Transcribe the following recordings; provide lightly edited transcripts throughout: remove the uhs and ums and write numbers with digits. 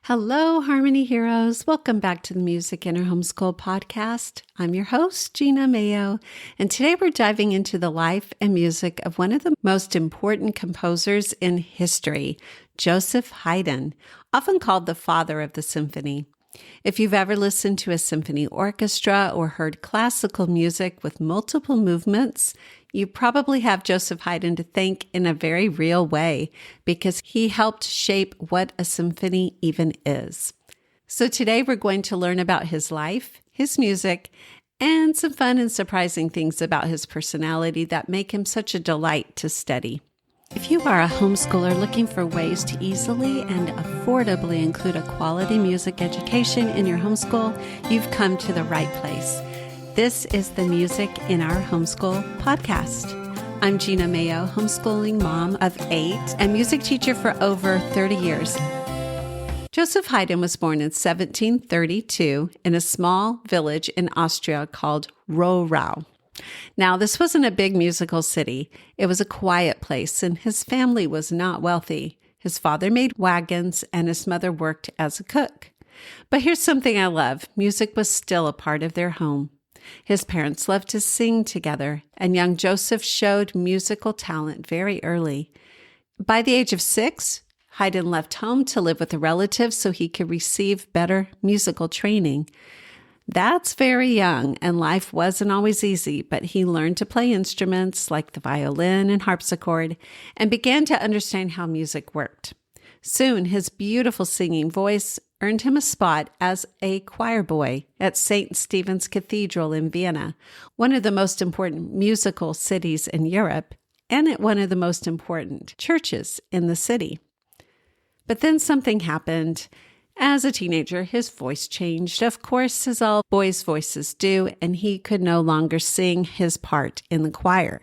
Hello, Harmony Heroes. Welcome back to the Music in Our Homeschool podcast. I'm your host, Gina Mayo, and today we're diving into the life and music of one of the most important composers in history, Joseph Haydn, often called the father of the symphony. If you've ever listened to a symphony orchestra or heard classical music with multiple movements, you probably have Joseph Haydn to thank in a very real way because he helped shape what a symphony even is. So today we're going to learn about his life, his music, and some fun and surprising things about his personality that make him such a delight to study. If you are a homeschooler looking for ways to easily and affordably include a quality music education in your homeschool, you've come to the right place. This is the Music in Our Homeschool podcast. I'm Gina Mayo, homeschooling mom of 8 and music teacher for over 30 years. Joseph Haydn was born in 1732 in a small village in Austria called Rohrau. Now, this wasn't a big musical city. It was a quiet place, and his family was not wealthy. His father made wagons, and his mother worked as a cook. But here's something I love. Music was still a part of their home. His parents loved to sing together, and young Joseph showed musical talent very early. By the age of 6, Haydn left home to live with a relative so he could receive better musical training. That's very young, and life wasn't always easy, but he learned to play instruments like the violin and harpsichord and began to understand how music worked. Soon, his beautiful singing voice earned him a spot as a choir boy at St. Stephen's Cathedral in Vienna, one of the most important musical cities in Europe, and at one of the most important churches in the city. But then something happened. As a teenager, his voice changed, of course, as all boys' voices do, and he could no longer sing his part in the choir.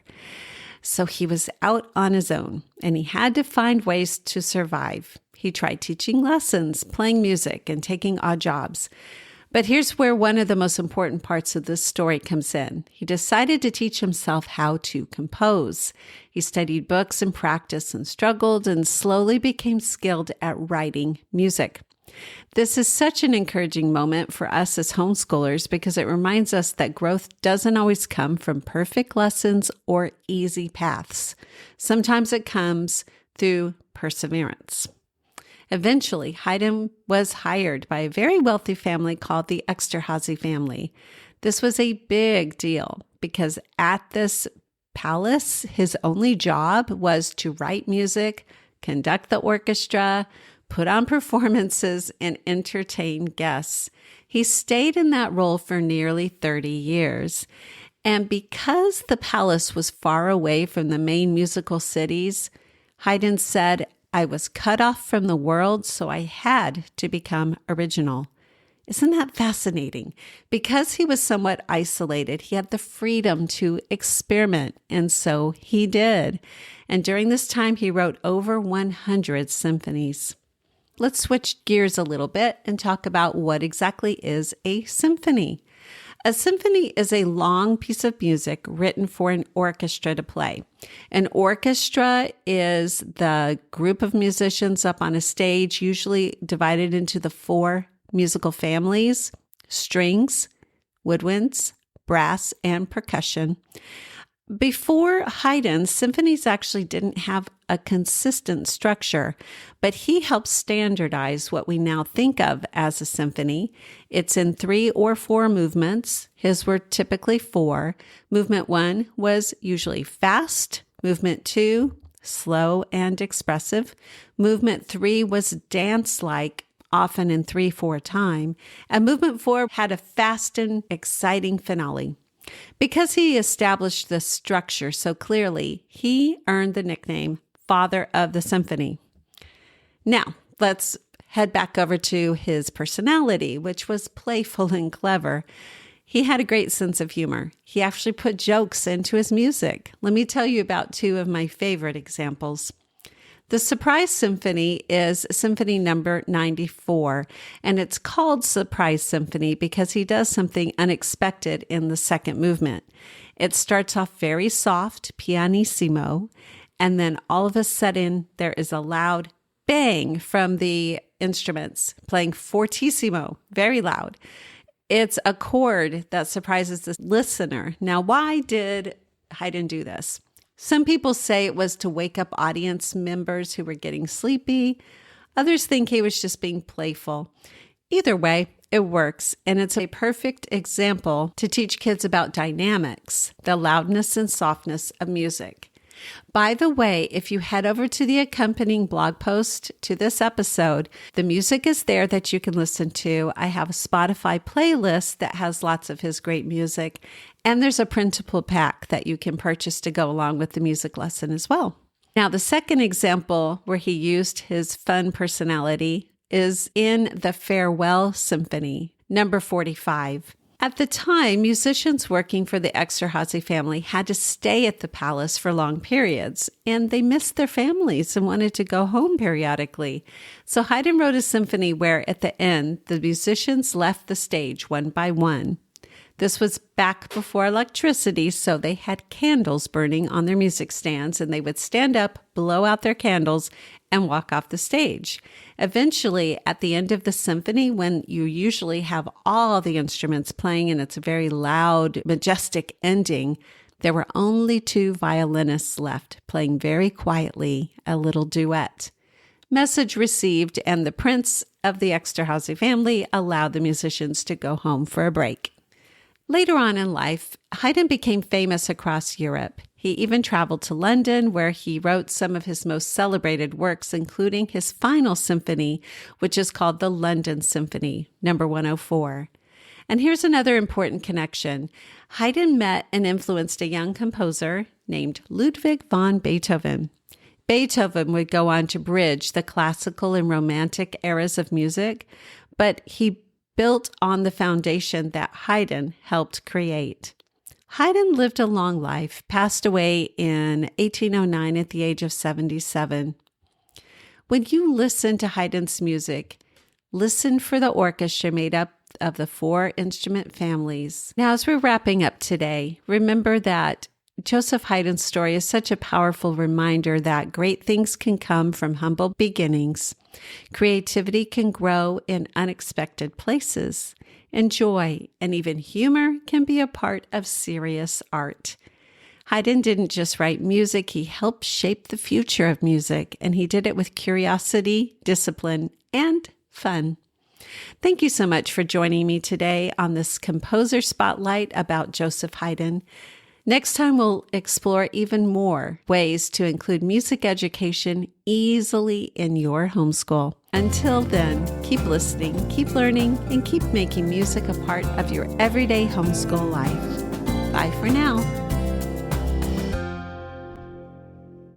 So he was out on his own, and he had to find ways to survive. He tried teaching lessons, playing music, and taking odd jobs. But here's where one of the most important parts of this story comes in. He decided to teach himself how to compose. He studied books and practiced and struggled and slowly became skilled at writing music. This is such an encouraging moment for us as homeschoolers because it reminds us that growth doesn't always come from perfect lessons or easy paths. Sometimes it comes through perseverance. Eventually, Haydn was hired by a very wealthy family called the Esterházy family. This was a big deal because at this palace, his only job was to write music, conduct the orchestra, put on performances, and entertain guests. He stayed in that role for nearly 30 years. And because the palace was far away from the main musical cities, Haydn said, "I was cut off from the world, so I had to become original." Isn't that fascinating? Because he was somewhat isolated, he had the freedom to experiment, and so he did. And during this time, he wrote over 100 symphonies. Let's switch gears a little bit and talk about what exactly is a symphony. A symphony is a long piece of music written for an orchestra to play. An orchestra is the group of musicians up on a stage, usually divided into the 4 musical families: strings, woodwinds, brass, and percussion. Before Haydn, symphonies actually didn't have a consistent structure, but he helped standardize what we now think of as a symphony. It's in 3 or 4 movements. His were typically 4. Movement 1 was usually fast. Movement 2, slow and expressive. Movement 3 was dance-like, often in 3/4 time. And movement 4 had a fast and exciting finale. Because he established the structure so clearly, he earned the nickname Father of the Symphony. Now, let's head back over to his personality, which was playful and clever. He had a great sense of humor. He actually put jokes into his music. Let me tell you about 2 of my favorite examples. The Surprise Symphony is Symphony number 94, and it's called Surprise Symphony because he does something unexpected in the second movement. It starts off very soft, pianissimo, and then all of a sudden there is a loud bang from the instruments, playing fortissimo, very loud. It's a chord that surprises the listener. Now, why did Haydn do this? Some people say it was to wake up audience members who were getting sleepy. Others think he was just being playful. Either way, it works, and it's a perfect example to teach kids about dynamics, the loudness and softness of music. By the way, if you head over to the accompanying blog post to this episode, the music is there that you can listen to. I have a Spotify playlist that has lots of his great music, and there's a printable pack that you can purchase to go along with the music lesson as well. Now, the second example where he used his fun personality is in the Farewell Symphony, number 45. At the time, musicians working for the Esterházy family had to stay at the palace for long periods, and they missed their families and wanted to go home periodically. So Haydn wrote a symphony where, at the end, the musicians left the stage one by one. This was back before electricity, so they had candles burning on their music stands, and they would stand up, blow out their candles, and walk off the stage. Eventually, at the end of the symphony, when you usually have all the instruments playing and it's a very loud, majestic ending, there were only two violinists left, playing very quietly a little duet. Message received, and the prince of the Esterházy family allowed the musicians to go home for a break. Later on in life, Haydn became famous across Europe. He even traveled to London, where he wrote some of his most celebrated works, including his final symphony, which is called the London Symphony, number 104. And here's another important connection. Haydn met and influenced a young composer named Ludwig van Beethoven. Beethoven would go on to bridge the classical and romantic eras of music, but he built on the foundation that Haydn helped create. Haydn lived a long life, passed away in 1809 at the age of 77. When you listen to Haydn's music, listen for the orchestra made up of the four instrument families. Now, as we're wrapping up today, remember that Joseph Haydn's story is such a powerful reminder that great things can come from humble beginnings. Creativity can grow in unexpected places, and joy and even humor can be a part of serious art. Haydn didn't just write music, he helped shape the future of music, and he did it with curiosity, discipline, and fun. Thank you so much for joining me today on this Composer Spotlight about Joseph Haydn. Next time, we'll explore even more ways to include music education easily in your homeschool. Until then, keep listening, keep learning, and keep making music a part of your everyday homeschool life. Bye for now.